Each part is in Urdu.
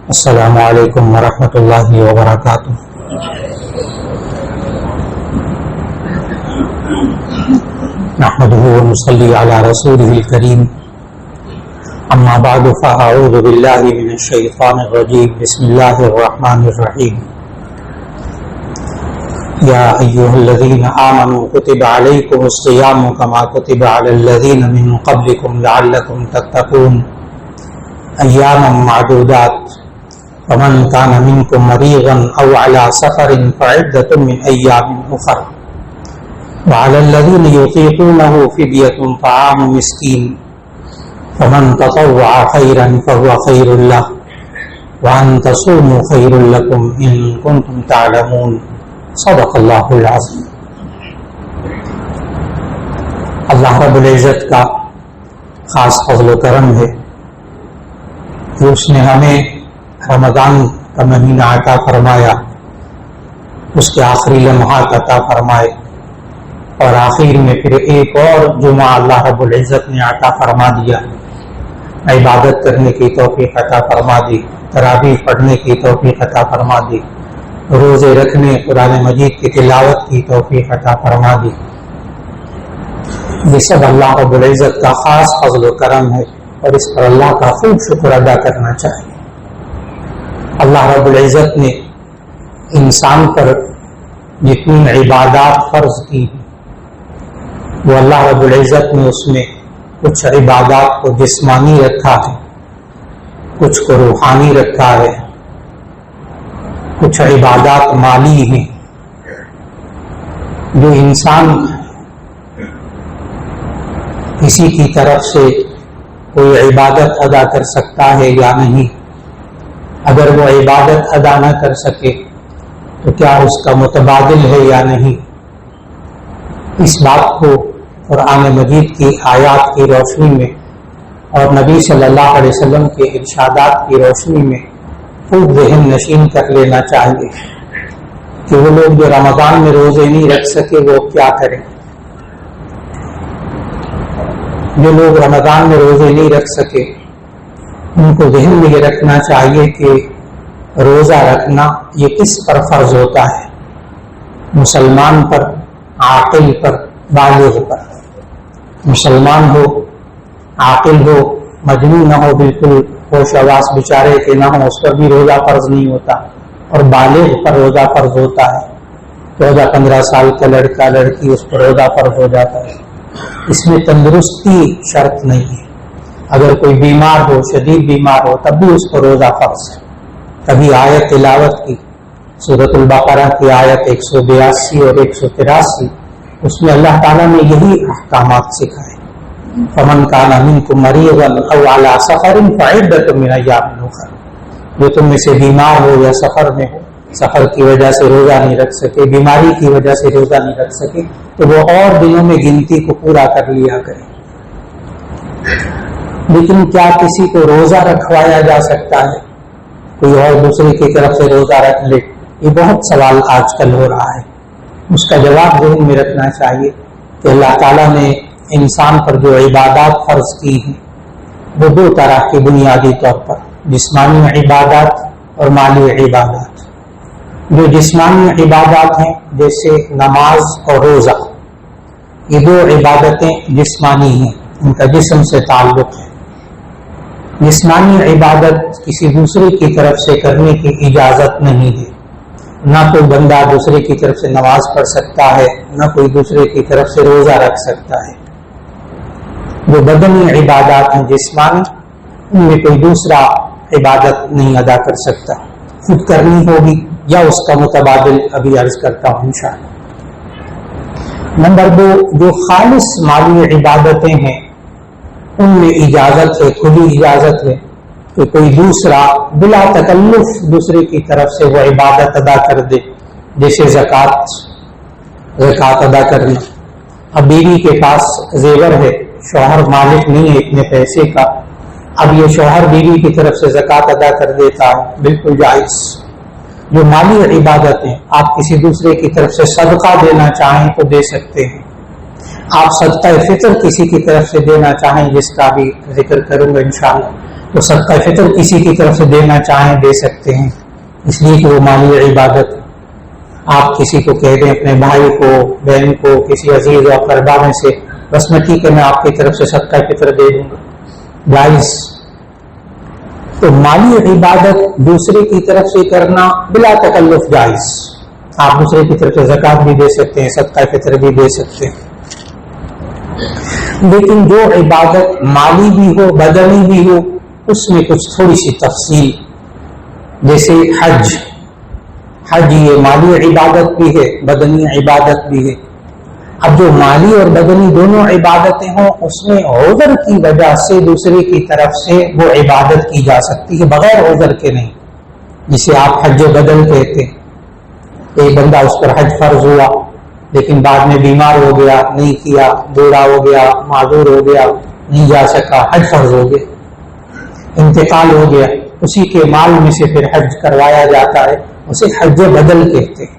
السلام علیکم ورحمۃ اللہ وبرکاتہ۔ نحمده ونصلي على رسوله الكريم، اما بعد فاعوذ باللہ من الشیطان الرجیم، بسم اللہ الرحمن الرحیم۔ یا ایھا الذین آمنوا کتب علیکم الصیام کما کتب علی الذین من قبلکم لعلکم تتقون ایاما معدودات فمن كان منكم مريضا أو على سفر فعدة من أيام أخر وعلى الذين يطيقونه فدية طعام مسكين فمن تطوع خيرا فهو خير له وأن تصوموا خير لكم إن كنتم تعلمون صدق الله العظيم۔ اللہ رب العزت کا خاص فضل و کرم ہے کہ اس نے ہمیں رمضان کا مہینہ عطا فرمایا، اس کے آخری لمحات عطا فرمائے، اور آخر میں پھر ایک اور جمعہ اللہ رب العزت نے عطا فرما دیا، عبادت کرنے کی توفیق عطا فرما دی، تراویح پڑھنے کی توفیق عطا فرما دی، روزے رکھنے، قرآن مجید کی تلاوت کی توفیق عطا فرما دی۔ یہ سب اللہ رب العزت کا خاص فضل و کرم ہے، اور اس پر اللہ کا خوب شکر ادا کرنا چاہیے۔ اللہ رب العزت نے انسان پر جتنی عبادات فرض کی وہ اللہ رب العزت نے اس میں کچھ عبادات کو جسمانی رکھا ہے، کچھ کو روحانی رکھا ہے، کچھ عبادات مالی ہیں جو انسان کسی کی طرف سے کوئی عبادت ادا کر سکتا ہے یا نہیں۔ اگر وہ عبادت ادا نہ کر سکے تو کیا اس کا متبادل ہے یا نہیں، اس بات کو قرآن مجید کی آیات کی روشنی میں اور نبی صلی اللہ علیہ وسلم کے ارشادات کی روشنی میں خوب ذہن نشین کر لینا چاہیے کہ وہ لوگ جو رمضان میں روزے نہیں رکھ سکے وہ کیا کریں۔ جو لوگ رمضان میں روزے نہیں رکھ سکے ان کو ذہن میں یہ رکھنا چاہیے کہ روزہ رکھنا یہ کس پر فرض ہوتا ہے؟ مسلمان پر، عاقل پر، بالغ پر۔ مسلمان ہو، عاقل ہو، مجنون نہ ہو، بالکل ہوش حواس بیچارے کے نہ ہو، اس پر بھی روزہ فرض نہیں ہوتا، اور بالغ پر روزہ فرض ہوتا ہے۔ 14-15 سال کا لڑکا لڑکی اس پر روزہ فرض ہو جاتا ہے۔ اس میں تندرستی شرط نہیں ہے، اگر کوئی بیمار ہو، شدید بیمار ہو، تب بھی اس کو روزہ فرض ہے۔ کبھی آیت تلاوت کی، سورۃ البقرہ کی آیت 182 اور 183، اس میں اللہ تعالیٰ نے یہی احکامات سکھائے۔ فمن کان منکم مریضا او علی سفر فعدۃ من ایام اخر، جو تم میں سے بیمار ہو یا سفر میں ہو، سفر کی وجہ سے روزہ نہیں رکھ سکے، بیماری کی وجہ سے روزہ نہیں رکھ سکے، تو وہ اور دنوں میں گنتی کو پورا کر لیا کرے۔ لیکن کیا کسی کو روزہ رکھوایا جا سکتا ہے؟ کوئی اور دوسرے کی طرف سے روزہ رکھ لے؟ یہ بہت سوال آج کل ہو رہا ہے۔ اس کا جواب ذہن میں رکھنا چاہیے کہ اللہ تعالیٰ نے انسان پر جو عبادات فرض کی ہیں وہ دو طرح کی بنیادی طور پر، جسمانی عبادات اور مالی عبادات۔ جو جسمانی عبادات ہیں جیسے نماز اور روزہ، یہ دو عبادتیں جسمانی ہیں، ان کا جسم سے تعلق ہے۔ جسمانی عبادت کسی دوسرے کی طرف سے کرنے کی اجازت نہیں ہے، نہ کوئی بندہ دوسرے کی طرف سے نماز پڑھ سکتا ہے، نہ کوئی دوسرے کی طرف سے روزہ رکھ سکتا ہے۔ جو بدنی عبادات ہیں جسمانی، ان میں کوئی دوسرا عبادت نہیں ادا کر سکتا، خود کرنی ہوگی یا اس کا متبادل ابھی عرض کرتا ہوں انشاءاللہ۔ نمبر 2، جو خالص مالی عبادتیں ہیں ان میں اجازت ہے، کھلی اجازت ہے کہ کوئی دوسرا بلا تکلف دوسرے کی طرف سے وہ عبادت ادا کر دے، جیسے زکوٰۃ ادا کرنا۔ اب بیوی کے پاس زیور ہے، شوہر مالک نہیں ہے اتنے پیسے کا، اب یہ شوہر بیوی کی طرف سے زکوٰۃ ادا کر دیتا ہے، بالکل جائز۔ جو مالی عبادتیں آپ کسی دوسرے کی طرف سے صدقہ دینا چاہیں تو دے سکتے ہیں، آپ صدقہ فطر کسی کی طرف سے دینا چاہیں جس کا بھی ذکر کروں گا انشاءاللہ، تو صدقہ فطر کسی کی طرف سے دینا چاہیں دے سکتے ہیں، اس لیے کہ وہ مالی عبادت ہے۔ آپ کسی کو کہہ دیں، اپنے بھائی کو، بہن کو، کسی عزیز و اقربا میں سے، بس میں ٹھیک ہے میں آپ کی طرف سے صدقہ فطر دے دوں گا، جائز۔ تو مالی عبادت دوسرے کی طرف سے کرنا بلا تکلف جائز۔ آپ دوسرے کی طرف سے زکوٰۃ بھی دے سکتے ہیں، صدقہ فطر بھی دے سکتے ہیں، لیکن جو عبادت مالی بھی ہو بدنی بھی ہو اس میں کچھ تھوڑی سی تفصیل، جیسے حج یہ مالی عبادت بھی ہے بدنی عبادت بھی ہے۔ اب جو مالی اور بدنی دونوں عبادتیں ہوں اس میں عذر کی وجہ سے دوسرے کی طرف سے وہ عبادت کی جا سکتی ہے بغیر عذر کے نہیں، جسے آپ حج بدل کہتے ہیں۔ ایک بندہ اس پر حج فرض ہوا لیکن بعد میں بیمار ہو گیا، نہیں کیا، بوڑھا ہو گیا، معذور ہو گیا، نہیں جا سکا، حج فرض ہو گیا، انتقال ہو گیا، اسی کے مال میں سے پھر حج کروایا جاتا ہے، اسے حج بدل کہتے ہیں۔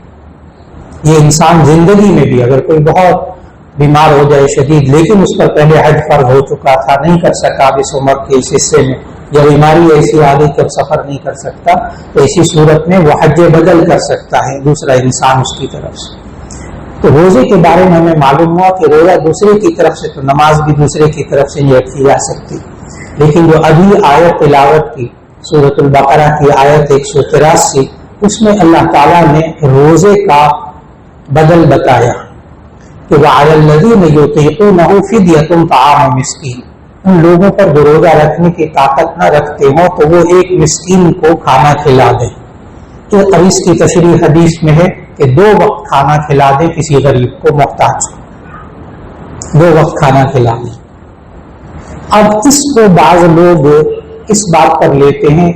یہ انسان زندگی میں بھی اگر کوئی بہت بیمار ہو جائے شدید، لیکن اس پر پہلے حج فرض ہو چکا تھا، نہیں کر سکا اب اس عمر کے اس حصے میں، یا بیماری ایسی آ گئی کہ اب سفر نہیں کر سکتا، تو ایسی صورت میں وہ حج بدل کر سکتا ہے دوسرا انسان اس کی طرف سے۔ تو روزے کے بارے میں ہمیں معلوم ہوا کہ روزہ دوسرے کی طرف سے، تو نماز بھی دوسرے کی طرف سے نیت کی جا سکتی، لیکن جو ابھی آیت تلاوت کی سورۃ البقرہ کی آیت 183، اس میں اللہ تعالیٰ نے روزے کا بدل بتایا کہ وَعَلَى الَّذِينَ يُطِيقُونَهُ فِدْيَةٌ طَعَامُ مِسْكِينٍ، ان لوگوں پر جو روزہ رکھنے کی طاقت نہ رکھتے ہوں تو وہ ایک مسکین کو کھانا کھلا دیں۔ تو اب اس کی تشریح حدیث میں ہے کہ 2 وقت کھانا کھلا دیں کسی غریب کو، محتاج کو 2 وقت کھانا کھلا دیں۔ اب اس کو بعض لوگ اس بات پر لیتے ہیں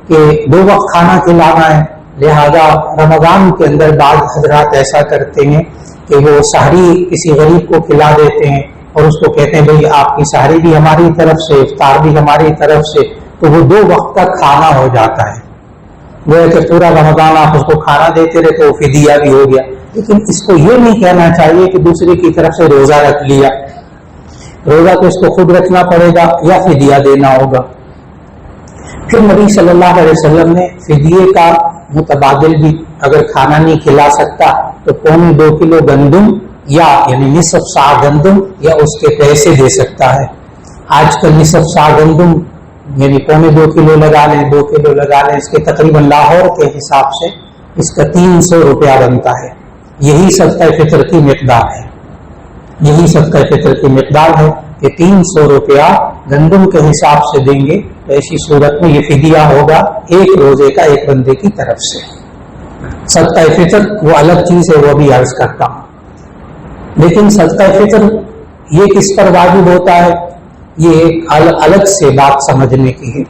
کہ 2 وقت کھانا کھلانا ہے، لہذا رمضان کے اندر بعض حضرات ایسا کرتے ہیں کہ وہ سحری کسی غریب کو کھلا دیتے ہیں اور اس کو کہتے ہیں بھئی آپ کی سحری بھی ہماری طرف سے، افطار بھی ہماری طرف سے، تو وہ 2 وقت کا کھانا ہو جاتا ہے۔ وہ ہے کہ پورا رمضان آپ اس کو کھانا دیتے رہے تو وہ فدیہ بھی ہو گیا، لیکن اس کو یہ نہیں کہنا چاہیے کہ دوسرے کی طرف سے روزہ رکھ لیا، روزہ تو اس کو خود رکھنا پڑے گا یا فدیہ دینا ہوگا۔ پھر نبی صلی اللہ علیہ وسلم نے فدیے کا متبادل بھی، اگر کھانا نہیں کھلا سکتا تو 2.25 کلو گندم یا یعنی نصف سا گندم یا اس کے پیسے دے سکتا ہے۔ آج کل نصف سا گندم یعنی 2.25 کلو لگا لیں، 2 کلو لگا لیں، اس کے تقریباً لاہور کے حساب سے اس کا 300 روپیہ بنتا ہے۔ یہی صدقہ فطر کی مقدار ہے، یہی صدقہ فطر کی مقدار ہے کہ 300 روپیہ گندم کے حساب سے دیں گے، تو ایسی صورت میں یہ فدیہ ہوگا ایک روزے کا ایک بندے کی طرف سے۔ صدقہ فطر وہ الگ چیز ہے، وہ بھی عرض کرتا ہوں، لیکن صدقہ فطر یہ کس پر واجب ہوتا ہے، یہ ایک الگ سے بات سمجھنے کی ہے۔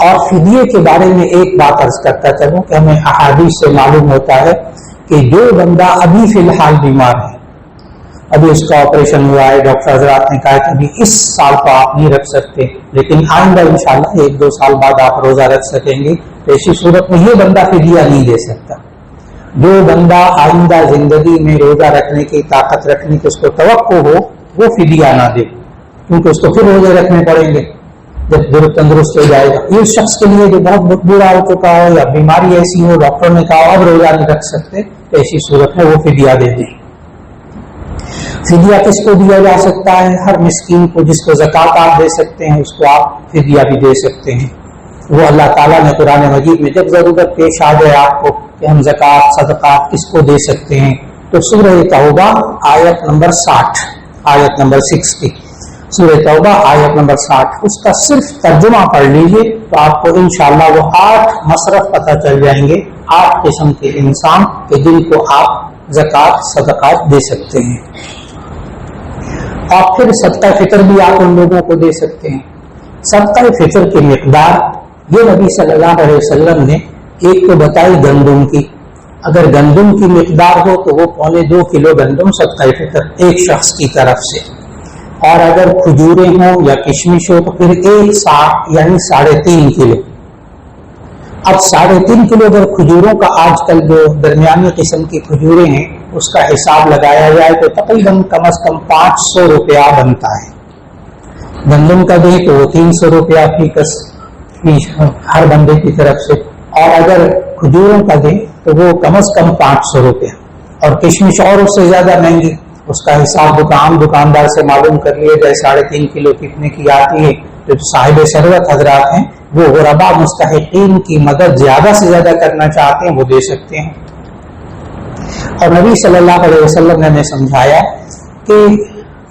اور فدیے کے بارے میں ایک بات عرض کرتا چلوں کہ ہمیں احادیث سے معلوم ہوتا ہے کہ جو بندہ ابھی فی الحال بیمار ہے، ابھی اس کا آپریشن ہوا ہے، ڈاکٹر حضرات نے کہا کہ ابھی اس سال تو آپ نہیں رکھ سکتے، لیکن آئندہ انشاءاللہ 1-2 سال بعد آپ روزہ رکھ سکیں گے، تو ایسی صورت میں یہ بندہ فدیہ نہیں دے سکتا۔ جو بندہ آئندہ زندگی میں روزہ رکھنے کی طاقت رکھنے کی اس کو توقع ہو وہ فدیہ نہ دے، کیونکہ اس کو پھر روزے رکھنے پڑیں گے جب تندرست ہو جائے گا۔ یہ شخص کے لیے جو بہت برا ہو چکا ہو یا بیماری ایسی ہو ڈاکٹر نے کہا اب روزہ نہیں رکھ سکتے، تو ایسی صورت میں وہ فدیہ دے دیں۔ فدیہ کس کو دیا جا سکتا ہے؟ ہر مسکین کو، جس کو زکوٰۃ آپ دے سکتے ہیں اس کو آپ فدیہ بھی دے سکتے ہیں۔ وہ اللہ تعالیٰ نے قرآن مجید میں جب ضرورت پیش آ جائے آپ کو کہ ہم زکوٰۃ صدقات کس کو دے سکتے ہیں، تو سورہ توبہ آیت نمبر 60، آیت نمبر 60، سورہ توبہ آیت نمبر 60، اس کا صرف ترجمہ پڑھ لیجئے تو آپ کو انشاءاللہ وہ 8 مصرف پتہ چل جائیں گے، 8 قسم کے انسان کہ جن کو آپ زکوٰۃ صدقات دے سکتے ہیں۔ اور پھر صدقہ فطر بھی آپ ان لوگوں کو دے سکتے ہیں۔ صدقہ فطر کی مقدار یہ نبی صلی اللہ علیہ وسلم نے ایک تو بتائی گندم کی، اگر گندم کی مقدار ہو تو وہ 2.25 کلو گندم صدقہ فطر ایک شخص کی طرف سے، اور اگر کھجوریں ہوں یا کشمش ہو تو پھر 1 سا یعنی 3.5 کلو۔ اب 3.5 کلو اگر کھجوروں کا آج کل جو درمیانی قسم کی کھجوریں ہیں اس کا حساب لگایا جائے تو تقریباً کم از کم 500 روپیہ بنتا ہے۔ گندم کا دیں تو وہ 300 روپیہ فی کس ہر بندے کی طرف سے، اور اگر کھجوروں کا دیں تو وہ کم از کم 500 روپیہ، اور کشمش اور اس سے زیادہ مہنگی، اس کا حساب دکاندار سے معلوم کر لیے جائے 3.5 کلو کتنے کی آتی ہے، جو صاحب ثروت حضرات ہیں وہ غربا مستحقین کی مدد زیادہ سے زیادہ کرنا چاہتے ہیں وہ دے سکتے ہیں۔ اور نبی صلی اللہ علیہ وسلم نے ہمیں سمجھایا کہ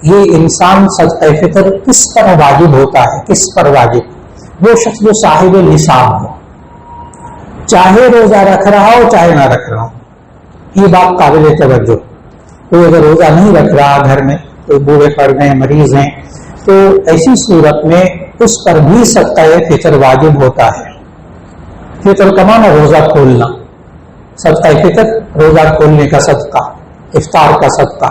یہ انسان صدقہ فطر کس پر واجب ہوتا ہے، کس پر واجب؟ وہ شخص جو صاحب نصاب ہو، چاہے روزہ رکھ رہا ہو چاہے نہ رکھ رہا ہو، یہ بات قابل توجہ۔ کوئی اگر روزہ نہیں رکھ رہا گھر میں، کوئی بوڑھے فرد ہیں، مریض ہیں، تو ایسی صورت میں اس پر بھی صدقہ فطر واجب ہوتا ہے۔ فطر کا معنی روزہ کھولنا، صدقہ فطر روزہ کھولنے کا صدقہ، افطار کا صدقہ۔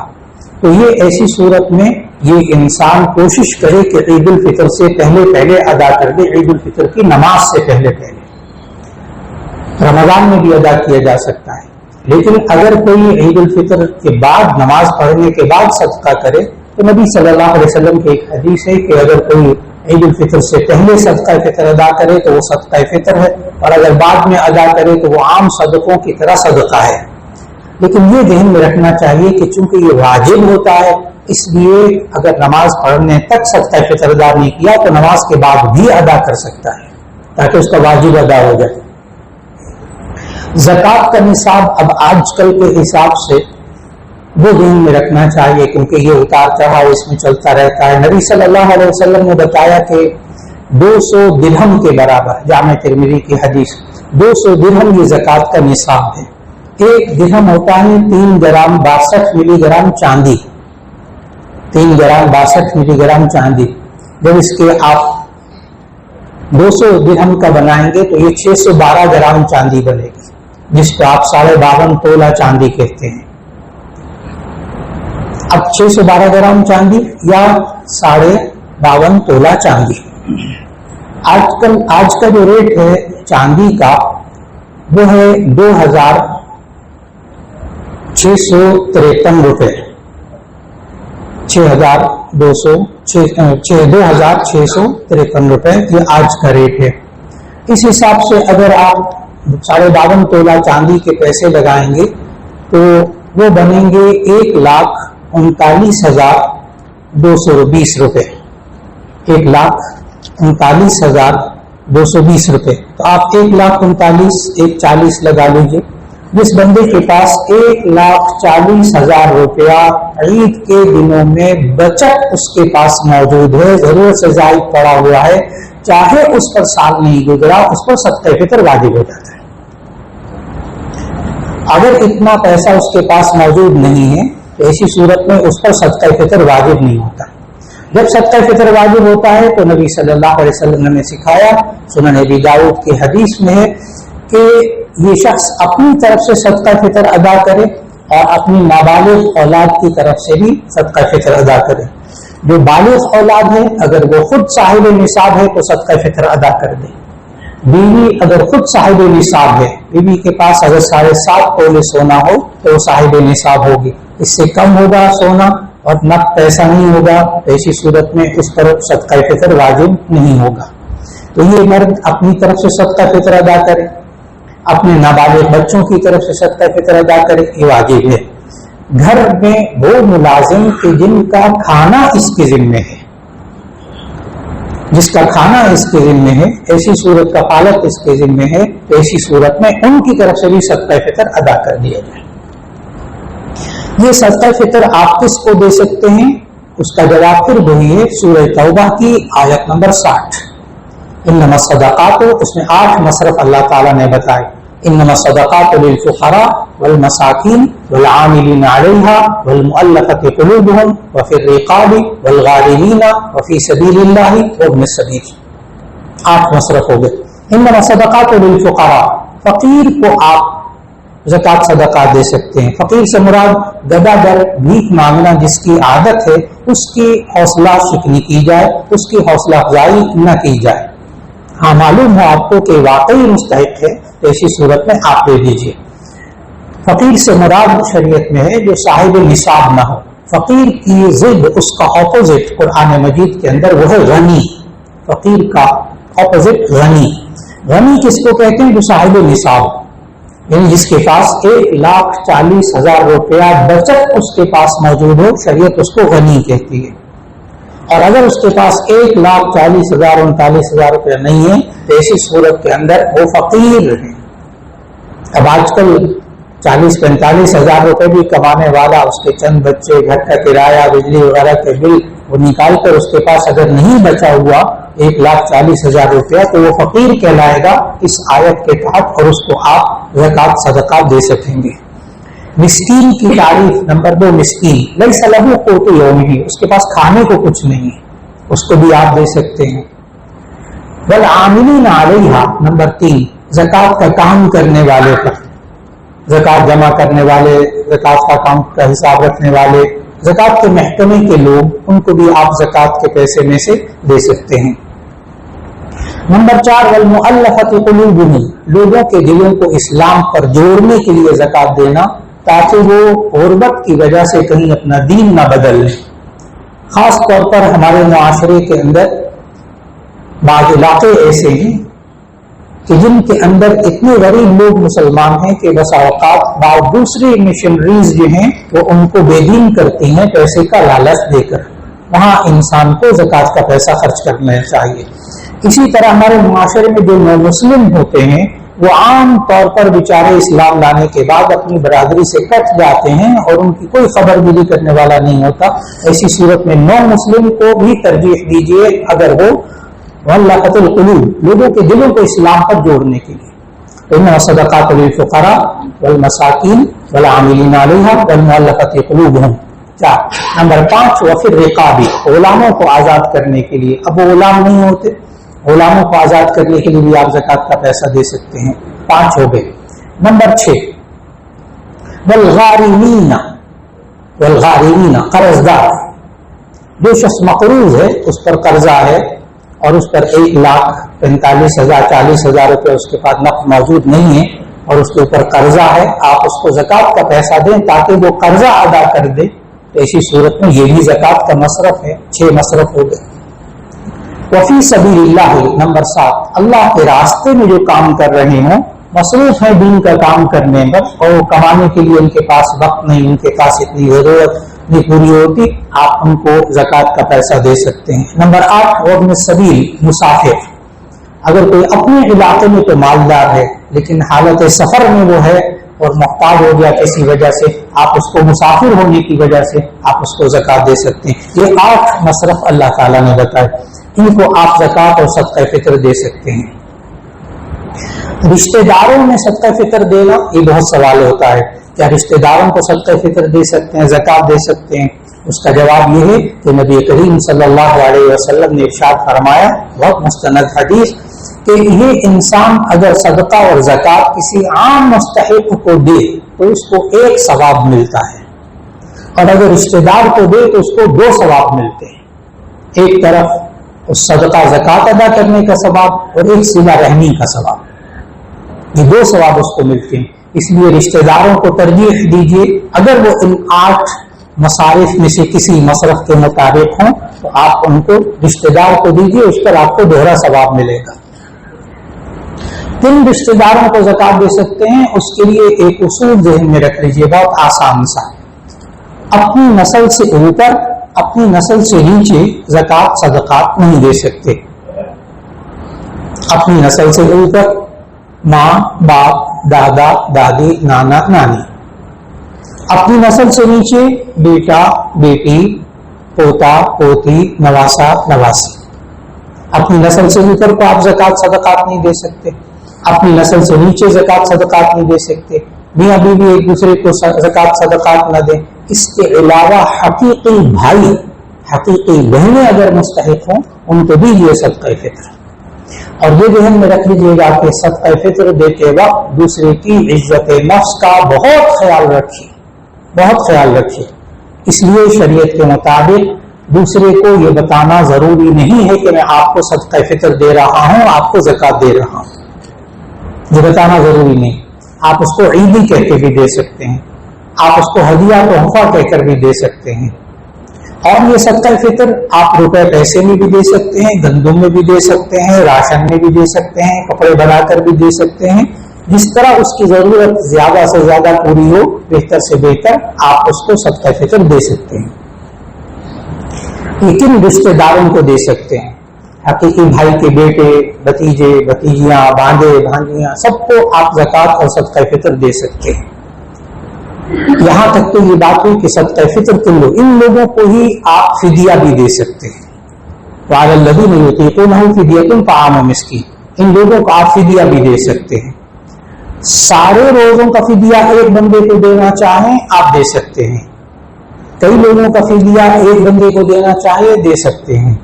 تو یہ ایسی صورت میں یہ انسان کوشش کرے کہ عید الفطر سے پہلے ادا کر دے، عید الفطر کی نماز سے پہلے۔ رمضان میں بھی ادا کیا جا سکتا ہے، لیکن اگر کوئی عید الفطر کے بعد نماز پڑھنے کے بعد صدقہ کرے تو نبی صلی اللہ علیہ وسلم کی ایک حدیث ہے کہ اگر کوئی عید الفطر سے پہلے صدقہ فطر ادا کرے تو وہ صدقہ فطر ہے، اور اگر بعد میں ادا کرے تو وہ عام صدقوں کی طرح صدقہ ہے۔ لیکن یہ ذہن میں رکھنا چاہیے کہ چونکہ یہ واجب ہوتا ہے، اس لیے اگر نماز پڑھنے تک صدقہ فطر ادا نہیں کیا تو نماز کے بعد بھی ادا کر سکتا ہے تاکہ اس کا واجب ادا ہو جائے۔ زکوٰۃ کا نصاب اب آج کل کے حساب سے وہ ذہن میں رکھنا چاہیے، کیونکہ یہ اتار چڑھاؤ اس میں چلتا رہتا ہے۔ نبی صلی اللہ علیہ وسلم نے بتایا کہ 200 درہم کے برابر، جامع ترمذی کی حدیث، 200 درہم یہ زکوٰۃ کا نصاب ہے۔ ایک درہم ہوتا ہے 3 گرام 62 ملی گرام چاندی، 3 گرام 62 ملی گرام چاندی۔ جب اس کے آپ 200 درہم کا بنائیں گے تو یہ 612 گرام چاندی بنے گی، جس کو آپ 52.5 تولہ چاندی کہتے ہیں۔ اب 612 گرام چاندی یا 52.5 تولہ چاندی، آج کا جو ریٹ ہے چاندی کا وہ ہے 2653 روپے، 2653 روپے یہ آج کا ریٹ ہے۔ اس حساب سے اگر آپ 52.5 تولہ چاندی کے پیسے لگائیں گے تو وہ بنیں گے 1,39,220 روپے، 1,39,220 روپے۔ تو آپ 1,39,000 1,40,000 لگا لیجیے۔ جس بندے کے پاس 1,40,000 روپیہ عید کے دنوں میں بچت اس کے پاس موجود ہے، ضرورت سے زائد پڑا ہوا ہے، چاہے اس پر سال نہیں گزرا، اس پر صدقہ فطر واجب ہو جاتا ہے۔ اگر اتنا پیسہ اس کے پاس موجود نہیں ہے تو ایسی صورت میں اس پر صدقہ فطر واجب نہیں ہوتا۔ جب صدقہ فطر واجب ہوتا ہے تو نبی صلی اللہ علیہ وسلم نے سکھایا، سنن ابی داؤد کی حدیث میں ہے کہ یہ شخص اپنی طرف سے صدقہ فطر ادا کرے اور اپنی نابالغ اولاد کی طرف سے بھی صدقہ فطر ادا کرے۔ جو بالغ اولاد ہے اگر وہ خود صاحب نصاب ہے تو صدقہ فطر ادا کر دے۔ بیوی اگر خود صاحب نصاب ہے، بیوی کے پاس اگر 7.5 تولے سونا ہو تو وہ صاحب نصاب ہوگی، اس سے کم ہوگا سونا اور نقد پیسہ نہیں ہوگا تو ایسی صورت میں اس پر صدقہ فطر واجب نہیں ہوگا۔ تو یہ مرد اپنی طرف سے صدقہ فطر ادا کرے، اپنے نابالغ بچوں کی طرف سے صدقہ فطر ادا کرے، یہ واجب ہے۔ گھر میں وہ ملازم کہ جن کا کھانا اس کے ذمے ہے، جس کا کھانا اس کے ذمے ہے، ایسی صورت کفالت اس کے ذمے ہے، تو ایسی صورت میں ان کی طرف سے بھی صدقہ فطر ادا کر دیا جائے۔ یہ صدقہ فطر آپ کس کو دے سکتے ہیں؟ اس کا جواب پھر وہی ہے، سورہ توبہ کی آیت نمبر 60، انما الصدقات، اس میں 8 مصرف اللہ تعالیٰ نے بتائے، انما الصدقات للفقراء والمساکین والعاملین علیہا والمؤلفۃ قلوبہم وفی الرقاب والغارمین وفی سبیل اللہ وابن السبیل، 8 مصرف ہو گئے۔ انما الصدقات للفقراء، فقیر کو آپ زکوٰۃ صدقہ دے سکتے ہیں۔ فقیر سے مراد گدا در بھیک مانگنا جس کی عادت ہے، اس کی حوصلہ شکنی کی جائے، اس کی حوصلہ افزائی نہ کی جائے۔ ہاں معلوم ہو آپ کو کہ واقعی مستحق ہے تو ایسی صورت میں آپ دے دیجیے۔ فقیر سے مراد شریعت میں ہے جو صاحب نصاب نہ ہو، فقیر کی ضد، اس کا اپوزٹ قرآن مجید کے اندر وہ ہے غنی. فقیر کا اپوزٹ غنی. غنی کس کو کہتے ہیں؟ جو صاحب نصاب، یعنی جس کے پاس 1,40,000 روپیہ بچت اس کے پاس موجود ہو، شریعت اس کو غنی کہتی ہے. اور اگر اس کے پاس 1,40,000 39,000 روپیہ نہیں ہے تو ایسی صورت کے اندر وہ فقیر ہے. اب آج کل 40-45,000 روپے بھی کمانے والا، اس کے چند بچے، گھر کا کرایہ، بجلی وغیرہ کے بل وہ نکال کر اس کے پاس اگر نہیں بچا ہوا 1,40,000 روپیہ تو وہ فقیر کہلائے گا اس آیت کے تحت، اور اس کو آپ زکوٰۃ صدقات دے سکیں گے. مسکین کی تعریف نمبر 2، مسکین لیس لہ قوت یومہ، اس کے پاس کھانے کو کچھ نہیں ہے، اس کو بھی آپ دے سکتے ہیں. والعاملین علیہا نمبر 3، زکوٰۃ کا کام کرنے والے پر، زکوٰۃ جمع کرنے والے، زکوٰۃ کا کام کا حساب رکھنے والے، زکوٰۃ کے محکمے کے لوگ، ان کو بھی آپ زکوٰۃ کے پیسے میں سے دے سکتے ہیں. نمبر 4، والمؤلفۃ قلوبہم، لوگوں کے دلوں کو اسلام پر جوڑنے کے لیے زکوٰۃ دینا تاکہ وہ غربت کی وجہ سے کہیں اپنا دین نہ بدل لیں. خاص طور پر ہمارے معاشرے کے اندر بعض علاقے ایسے ہیں کہ جن کے اندر اتنے غریب لوگ مسلمان ہیں کہ بسا اوقات بعض دوسری مشنریز جو ہیں وہ ان کو بے دین کرتی ہیں پیسے کا لالچ دے کر. وہاں انسان کو زکوٰۃ کا پیسہ خرچ کرنا چاہیے. اسی طرح ہمارے معاشرے میں جو نو مسلم ہوتے ہیں وہ عام طور پر بیچارے اسلام لانے کے بعد اپنی برادری سے کٹ جاتے ہیں اور ان کی کوئی خبر بھی کرنے والا نہیں ہوتا. ایسی صورت میں نو مسلم کو بھی ترجیح دیجیے اگر وہ مؤلفۃ القلوب، لوگوں کے دلوں کو اسلام پر جوڑنے کے لیے. انما الصدقات للفقراء والمساکین والعاملین علیہا والمؤلفۃ قلوبہم. نمبر 5، وفی الرقاب، غلاموں کو آزاد کرنے کے لیے. اب وہ غلام نہیں ہوتے، غلاموں کو آزاد کرنے کے لیے بھی آپ زکوٰۃ کا پیسہ دے سکتے ہیں. 5 ہو گئے. نمبر 6، والغارمین، والغارمین قرض دار، جو شخص مقروض ہے، اس پر قرضہ ہے اور اس پر 1,45,000 40,000 روپے اس کے پاس نقد موجود نہیں ہے اور اس کے اوپر قرضہ ہے، آپ اس کو زکوٰۃ کا پیسہ دیں تاکہ وہ قرضہ ادا کر دے. تو ایسی صورت میں یہ بھی زکوٰۃ کا مصرف ہے. 6 مصرف ہو گئے. وفی سبیل اللہ نمبر 7، اللہ کے راستے میں جو کام کر رہے ہوں، مصروف ہیں دین کا کام کرنے پر اور کمانے کے لیے ان کے پاس وقت نہیں، ان کے پاس اتنی ضرورت نہیں پوری ہوتی، آپ ان کو زکوٰۃ کا پیسہ دے سکتے ہیں. نمبر 8، وابن السبیل، مسافر. اگر کوئی اپنے علاقے میں تو مالدار ہے لیکن حالت سفر میں وہ ہے اور محتاج ہو گیا کسی وجہ سے، آپ اس کو مسافر ہونے کی وجہ سے آپ اس کو زکوٰۃ دے سکتے ہیں. یہ 8 مصرف اللہ تعالیٰ نے بتائے، ان کو آپ زکوٰۃ اور صدقہ فطر دے سکتے ہیں. رشتہ داروں میں صدقہ فطر دینا، یہ بہت سوال ہوتا ہے، کیا رشتہ داروں کو صدقہ فطر دے سکتے ہیں، زکوٰۃ دے سکتے ہیں؟ اس کا جواب یہ ہے کہ نبی کریم صلی اللہ علیہ وسلم نے ارشاد فرمایا، بہت مستند حدیث، کہ یہ انسان اگر صدقہ اور زکوٰۃ کسی عام مستحق کو دے تو اس کو 1 ثواب ملتا ہے، اور اگر رشتہ دار کو دے تو اس کو 2 ثواب ملتے ہیں. ایک طرف اس صدقہ زکوٰۃ ادا کرنے کا ثواب اور ایک صلہ رحمی کا ثواب، یہ 2 ثواب اس کو ملتے ہیں. اس لیے رشتہ داروں کو ترجیح دیجیے، اگر وہ ان 8 مصارف میں سے کسی مصرف کے مطابق ہوں تو آپ ان کو رشتہ دار کو دیجیے، اس پر آپ کو 2 ثواب ملے گا. 3 رشتہ داروں کو زکوٰۃ دے سکتے ہیں. اس کے لیے ایک اصول ذہن میں رکھ لیجیے، بہت آسان سا. اپنی نسل سے اوپر، اپنی نسل سے نیچے زکوٰۃ صدقات نہیں دے سکتے. اپنی نسل سے اوپر ماں، باپ، دادا، دادی، نانا، نانی. اپنی نسل سے نیچے بیٹا، بیٹی، پوتا، پوتی، نواسا، نواسی. اپنی نسل سے اوپر کو آپ زکوٰۃ صدقات نہیں دے سکتے، اپنی نسل سے نیچے زکوٰۃ صدقات نہیں دے سکتے. میاں بیوی ایک دوسرے کو زکوٰۃ صدقات نہ دیں. اس کے علاوہ حقیقی بھائی، حقیقی بہنیں اگر مستحق ہوں ان کو دیجیے صدقہ فطر. اور یہ ذہن میں رکھ لیجیے گا کہ صدقہ فطر دیتے وقت دوسرے کی عزت نفس کا بہت خیال رکھیے، بہت خیال رکھیے. اس لیے شریعت کے مطابق دوسرے کو یہ بتانا ضروری نہیں ہے کہ میں آپ کو صدقہ فطر دے رہا ہوں، آپ کو زکوٰۃ دے رہا ہوں. یہ بتانا ضروری نہیں. آپ اس کو عیدی کہہ کے بھی دے سکتے ہیں، آپ اس کو ہدیہ تحفہ کہہ کر بھی دے سکتے ہیں. سکتے ہیں. اور یہ صدقہ فطر آپ روپے پیسے میں بھی دے سکتے ہیں، گندم میں بھی دے سکتے ہیں، راشن میں بھی دے سکتے ہیں، کپڑے بنا کر بھی دے سکتے ہیں. جس طرح اس کی ضرورت زیادہ سے زیادہ پوری ہو، بہتر سے بہتر آپ اس کو صدقہ فطر دے سکتے ہیں. لیکن رشتے داروں کو دے سکتے ہیں، حقیقی بھائی کے بیٹے، بھتیجے، بھتیجیاں، بھانجے، بھانجیاں، سب کو آپ زکوٰۃ اور صدقہ فطر دے سکتے ہیں. یہاں تک تو یہ بات ہوئی کہ صدقہ فطر کے لوگ، ان لوگوں کو ہی آپ فدیہ بھی دے سکتے ہیں. وعلی الذین یطیقونہ فدیۃ طعام مسکین، ان لوگوں کو آپ فدیہ بھی دے سکتے ہیں. سارے روزوں کا فدیہ ایک بندے کو دینا چاہیں آپ دے سکتے ہیں، کئی لوگوں کا فدیہ ایک بندے کو دینا چاہے دے سکتے ہیں.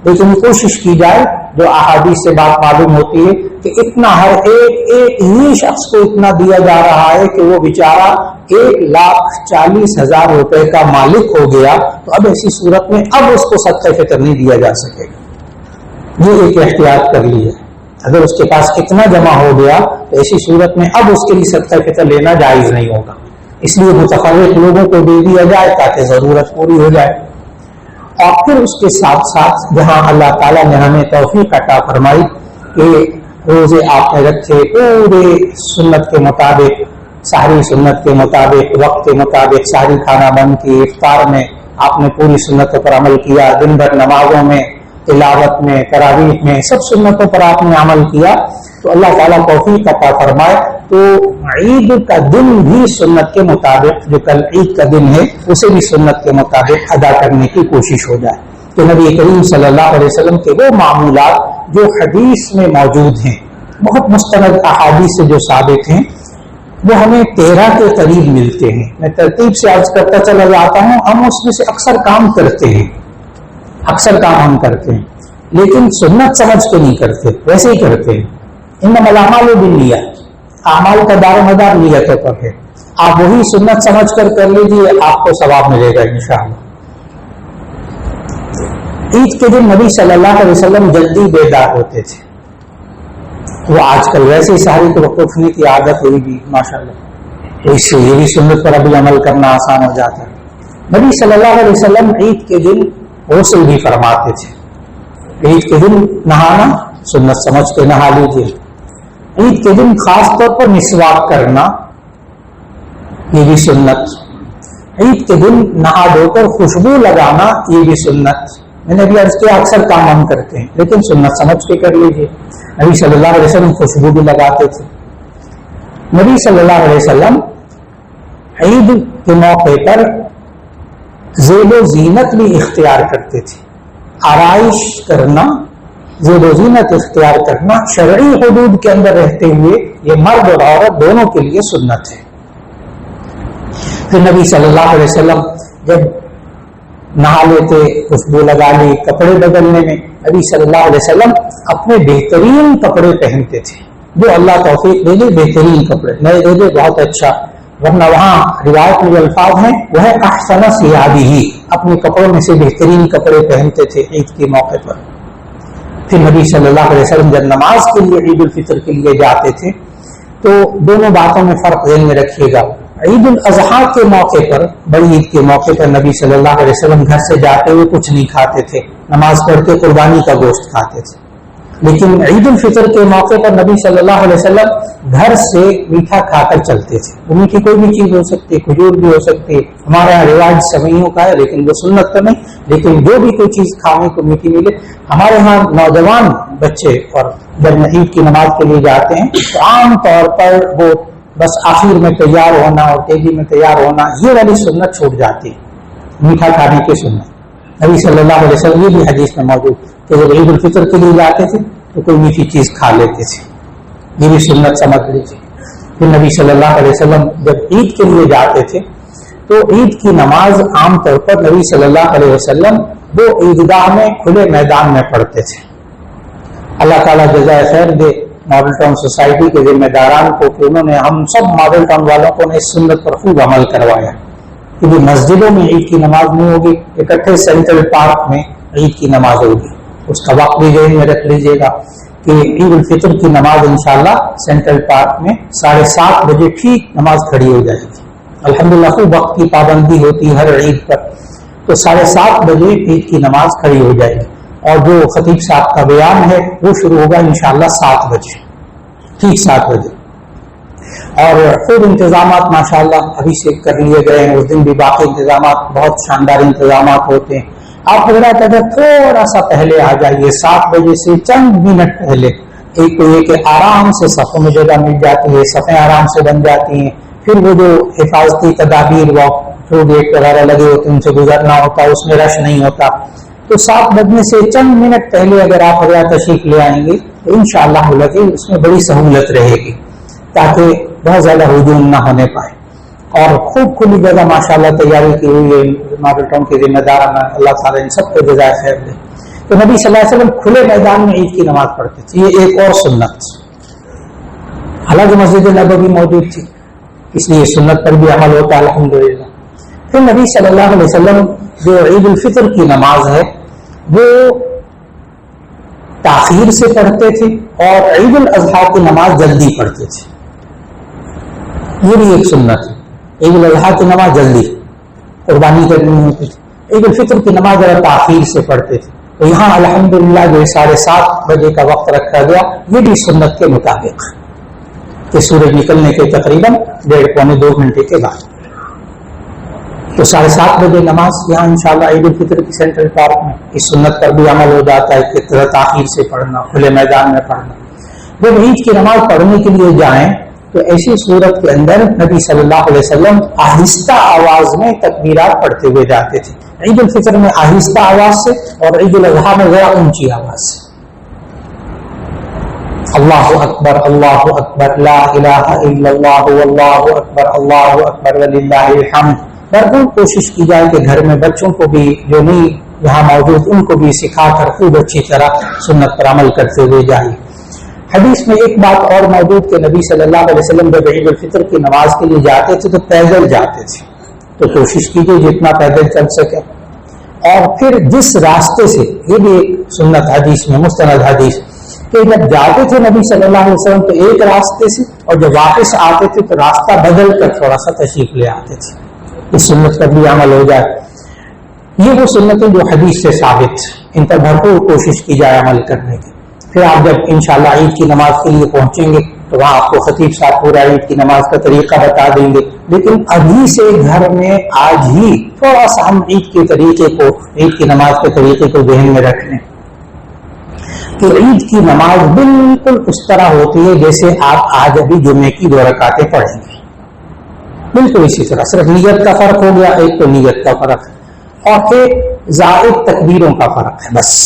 لیکن کوشش کی جائے، جو احادیث سے بات معلوم ہوتی ہے کہ اتنا ہر ایک ہی شخص کو اتنا دیا جا رہا ہے کہ وہ بیچارہ 1,40,000 روپے کا مالک ہو گیا، تو اب ایسی صورت میں اب اس کو صدقہ فطر نہیں دیا جا سکے گا. یہ ایک احتیاط کر لی ہے. اگر اس کے پاس اتنا جمع ہو گیا تو ایسی صورت میں اب اس کے لیے صدقہ فطر لینا جائز نہیں ہوگا. اس لیے متفرق لوگوں کو دے دیا جائے تاکہ ضرورت پوری ہو جائے. اور پھر اس کے ساتھ ساتھ جہاں اللہ تعالیٰ نے ہمیں توفیق عطا فرمائی کہ روزے آپ نے رکھے پورے سنت کے مطابق، سحری سنت کے مطابق، وقت کے مطابق سحری کھانا بند کی، افطار میں آپ نے پوری سنتوں پر عمل کیا، دن بھر نمازوں میں، تلاوت میں، تراویح میں، سب سنتوں پر آپ نے عمل کیا، تو اللہ تعالیٰ توفیق عطا فرمائے تو عید کا دن بھی سنت کے مطابق، جو کل عید کا دن ہے اسے بھی سنت کے مطابق ادا کرنے کی کوشش ہو جائے. تو نبی کریم صلی اللہ علیہ وسلم کے وہ معمولات جو حدیث میں موجود ہیں، بہت مستند احادیث سے جو ثابت ہیں، وہ ہمیں 13 کے قریب ملتے ہیں. میں ترتیب سے عرض کرتا چلا جاتا ہوں. ہم اس میں سے اکثر کام کرتے ہیں، اکثر کام ہم کرتے ہیں، لیکن سنت سمجھ کے نہیں کرتے، ویسے ہی کرتے ہیں. انما الاعمال بالنیات، اعمال کا دار و مدار نیتوں پر ہے. آپ وہی سنت سمجھ کر کر لیجیے، آپ کو ثواب ملے گا انشاءاللہ. عید کے دن نبی صلی اللہ علیہ وسلم جلدی بیدار ہوتے تھے. وہ آج کل ویسے ہی ساری کو وقت اٹھنے کی عادت ہوئی بھی ماشاءاللہ، تو اس سے یہ بھی سنت پر ابھی عمل کرنا آسان ہو جاتا ہے. نبی صلی اللہ علیہ وسلم عید کے دن غسل بھی فرماتے تھے. عید کے دن نہانا سنت سمجھ کے نہا لیجیے. عید کے دن خاص طور پر مسواک کرنا یہ بھی سنت. عید کے دن نہا دھو کر خوشبو لگانا یہ بھی سنت. میں نے بھی عرض کیا اکثر کام ہم کرتے ہیں لیکن سنت سمجھ کے کر لیجیے. نبی صلی اللہ علیہ وسلم خوشبو بھی لگاتے تھے. نبی صلی اللہ علیہ وسلم عید کے موقع پر زیب و زینت بھی اختیار کرتے تھے. آرائش کرنا، زیب و زینت اختیار کرنا شرعی حدود کے اندر رہتے ہوئے یہ مرد اور عورت دونوں کے لیے سنت ہے. پھر نبی صلی اللہ علیہ وسلم جب نہا لیتے، خوشبو لگا لی، کپڑے بدلنے میں نبی صلی اللہ علیہ وسلم اپنے بہترین کپڑے پہنتے تھے. جو اللہ توفیق دے دے بہترین کپڑے، نئے دے دے بہت اچھا، ورنہ وہاں روایت میں جو الفاظ ہیں وہ ہے احسن ثیابہ، اپنے کپڑوں میں سے بہترین کپڑے پہنتے تھے عید کے موقع پر. پھر نبی صلی اللہ علیہ وسلم جب نماز کے لیے عید الفطر کے لیے جاتے تھے تو دونوں باتوں میں فرق ذہن میں رکھیے گا. عید الاضحیٰ کے موقع پر، بڑی عید کے موقع پر نبی صلی اللہ علیہ وسلم گھر سے جاتے ہوئے کچھ نہیں کھاتے تھے، نماز پڑھ کے قربانی کا گوشت کھاتے تھے. لیکن عید الفطر کے موقع پر نبی صلی اللہ علیہ وسلم گھر سے میٹھا کھا کر چلتے تھے. وہ میٹھی کوئی بھی چیز ہو سکتی ہے، کھجور بھی ہو سکتی ہے، ہمارے یہاں رواج سوئیوں کا ہے لیکن وہ سنت تو نہیں، لیکن جو بھی کوئی چیز کھانے کو میٹھی ملے. ہمارے یہاں نوجوان بچے اور جب عید کی نماز کے لیے جاتے ہیں تو عام طور پر وہ بس آخر میں تیار ہونا اور تیزی میں تیار ہونا، یہ والی سنت چھوٹ جاتی ہے، میٹھا کھانے کی سنت. نبی صلی اللہ علیہ وسلم یہ بھی حدیث میں موجود کہ جب عید الفطر کے لیے جاتے تھے تو کوئی میٹھی چیز کھا لیتے تھے، یہ بھی سنت سمجھ لیجیے. پھر نبی صلی اللہ علیہ وسلم جب عید کے لیے جاتے تھے تو عید کی نماز عام طور پر نبی صلی اللہ علیہ وسلم وہ عیدگاہ میں کھلے میدان میں پڑھتے تھے. اللہ تعالیٰ جزائے خیر دے ماڈل ٹاؤن سوسائٹی کے ذمہ داران کو کہ انہوں نے ہم سب ماڈل ٹاؤن والوں کو اس سنت پر خوب عمل کروایا کہ مسجدوں میں عید کی نماز نہیں ہوگی، اکٹھے سینٹرل پارک میں عید کی نماز ہوگی. اس کا وقت بھی ذہن میں رکھ لیجیے گا کہ عید الفطر کی نماز انشاءاللہ سینٹرل پارک میں 7:30 بجے ٹھیک نماز کھڑی ہو جائے گی. الحمدللہ خوب وقت کی پابندی ہوتی ہر عید پر. تو 7:30 بجے عید کی نماز کھڑی ہو جائے گی، اور جو خطیب صاحب کا بیان ہے وہ شروع ہوگا انشاءاللہ 7 بجے، ٹھیک 7 بجے۔ اور خود انتظامات ماشاءاللہ ابھی سے کر لیے گئے ہیں، اس دن بھی باقی انتظامات بہت شاندار انتظامات ہوتے ہیں۔ آپ حضرات اگر تھوڑا سا پہلے آ جائیے، 7 بجے سے چند منٹ پہلے، ایک تو یہ کہ آرام سے صفوں میں جگہ مل جاتی ہے، صفیں آرام سے بن جاتی ہیں، پھر وہ جو حفاظتی تدابیر جو گیٹ وغیرہ لگے ہوتے ہیں ان سے گزرنا ہوتا ہے، اس میں رش نہیں ہوتا۔ تو 7 بجنے سے چند منٹ پہلے اگر آپ حضرات تشریف لے آئیں گے تو انشاءاللہ اس میں بڑی سہولت رہے گی، تاکہ بہت زیادہ ہجوم نہ ہونے پائے۔ اور خوب کھلی جگہ ماشاءاللہ تیاری کی ہوئی ہے ماڈل ٹاؤن کے ذمہ داران، اللہ تعالیٰ ان سب کو جزائے خیر دے۔ تو نبی صلی اللہ علیہ وسلم کھلے میدان میں عید کی نماز پڑھتے تھے، یہ ایک اور سنت، حالانکہ مسجد نبوی موجود تھی، اس لیے سنت پر بھی عمل ہوتا ہے الحمدللہ۔ پھر نبی صلی اللہ علیہ وسلم جو عید الفطر کی نماز ہے وہ تاخیر سے پڑھتے تھے، اور عید الاضحیٰ کی نماز جلدی پڑھتے تھے، یہ بھی ایک سنت ہے۔ عید الاضحیٰ کی نماز جلدی قربانی کرنی ہوتی تھی، عید الفطر کی نماز ذرا تاخیر سے پڑھتے تھے۔ تو یہاں الحمدللہ جو 7:30 بجے کا وقت رکھا گیا، یہ بھی سنت کے مطابق کہ سورج نکلنے کے تقریباً 1.5-2 گھنٹے کے بعد۔ تو 7:30 بجے نماز یہاں انشاءاللہ عید الفطر کی سینٹرل پارک میں اس سنت پر بھی عمل ہو جاتا ہے کہ ذرا تاخیر سے پڑھنا، کھلے میدان میں پڑھنا۔ جب عید کی نماز پڑھنے کے لیے جائیں تو ایسی صورت کے اندر نبی صلی اللہ علیہ وسلم آہستہ آواز میں تکبیرات پڑھتے ہوئے جاتے تھے، عید الفطر میں آہستہ آواز سے، اور عید الاضحیٰ میں ذرا اونچی آواز سے، اللہ اکبر اللہ اکبر لا الہ الا اللہ واللہ اکبر اللہ اکبر وللہ الحمد۔ بھرپور کوشش کی جائے کہ گھر میں بچوں کو بھی جو نہیں یہاں موجود ان کو بھی سکھا کر خوب اچھی طرح سنت پر عمل کرتے ہوئے جائیں۔ حدیث میں ایک بات اور موجود کہ نبی صلی اللہ علیہ وسلم جب عید الفطر کی نماز کے لیے جاتے تھے تو پیدل جاتے تھے، تو کوشش کیجیے جتنا پیدل چل سکے، اور پھر جس راستے سے، یہ بھی ایک سنت حدیث میں مستند حدیث کہ جب جاتے تھے نبی صلی اللہ علیہ وسلم تو ایک راستے سے، اور جب واپس آتے تھے تو راستہ بدل کر تھوڑا سا تشریف لے آتے تھے، اس سنت پر بھی عمل ہو جائے۔ یہ وہ سنتیں جو حدیث سے ثابت، ان پر بھرپور کوشش کی جائے عمل کرنے کی۔ پھر آپ جب انشاءاللہ عید کی نماز کے لیے پہنچیں گے تو وہاں آپ کو خطیب صاحب پورا عید کی نماز کا طریقہ بتا دیں گے، لیکن ابھی سے گھر میں آج ہی تھوڑا سا ہم عید کے طریقے کو، عید کی نماز کے طریقے کو ذہن میں رکھ لیں کہ عید کی نماز بالکل اس طرح ہوتی ہے جیسے آپ آج ابھی جمعے کی 2 رکعتیں پڑھیں گے، بالکل اسی طرح، صرف نیت کا فرق ہو گیا، ایک تو نیت کا فرق ہے اور ایک زائد تکبیروں کا فرق ہے، بس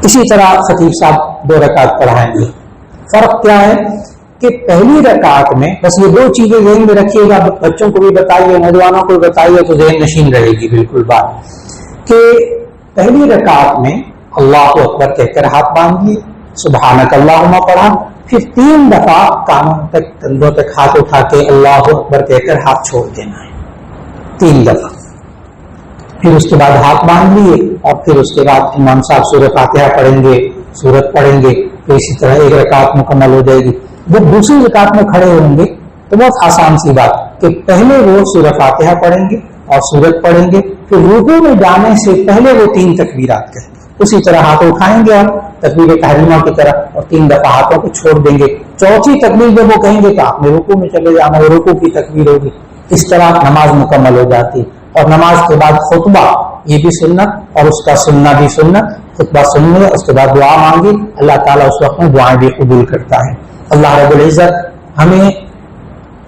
اسی طرح خطیب صاحب 2 رکعت پڑھائیں گے۔ فرق کیا ہے کہ پہلی رکعت میں بس یہ 2 چیزیں ذہن میں رکھیے گا، بچوں کو بھی بتائیے، نوجوانوں کو بھی بتائیے تو ذہن نشین رہے گی بالکل بات، کہ پہلی رکعت میں اللہ اکبر کہہ کر ہاتھ باندھیے، سبحانک اللہم پڑھا، پھر 3 دفعہ کانوں تک کندھوں تک ہاتھ اٹھا کے اللہ اکبر کہہ کر ہاتھ چھوڑ دینا ہے 3 دفعہ، پھر اس کے بعد ہاتھ باندھ لیے، اور پھر اس کے بعد امام صاحب سورہ فاتحہ پڑھیں گے، سورت پڑھیں گے، تو اسی طرح 1 رکعت مکمل ہو جائے گی۔ جب دوسری رکعت میں کھڑے ہوں گے تو بہت آسان سی بات کہ پہلے وہ سورہ فاتحہ پڑھیں گے اور سورت پڑھیں گے، پھر رکوع میں جانے سے پہلے وہ 3 تکبیرات کہیں گے، اسی طرح ہاتھ اٹھائیں گے اور تکبیر تحریمہ کی طرح، اور 3 دفعہ ہاتھوں کو چھوڑ دیں گے۔ چوتھی تکبیر جب وہ کہیں گے تو آپ نے رکوع میں چلے جانا، وہ رکوع کی تکبیر ہوگی۔ اس طرح نماز مکمل ہو جاتی ہے۔ اور نماز کے بعد خطبہ، یہ بھی سنت اور اس کا سننا بھی سنت، خطبہ سننے اس کے بعد دعا مانگی، اللہ تعالیٰ اس وقت میں دعائیں بھی قبول کرتا ہے۔ اللہ رب العزت ہمیں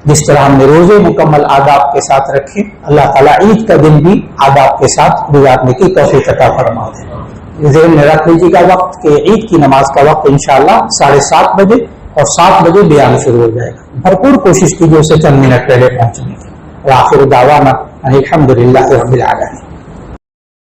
جس طرح ہم نے روزے مکمل آداب کے ساتھ رکھے، اللہ تعالیٰ عید کا دن بھی آداب کے ساتھ گزارنے کی توفیق عطا فرما دے۔ ذہن میں رکھ لیجیے گا وقت کہ عید کی نماز کا وقت انشاءاللہ 7:30 بجے اور 7 بجے بیان شروع ہو جائے گا۔ بھرپور کوشش کیجیے اسے چند منٹ پہلے پہنچنے کی۔ وآخر دعوانا الحمد للہ رب العالمین۔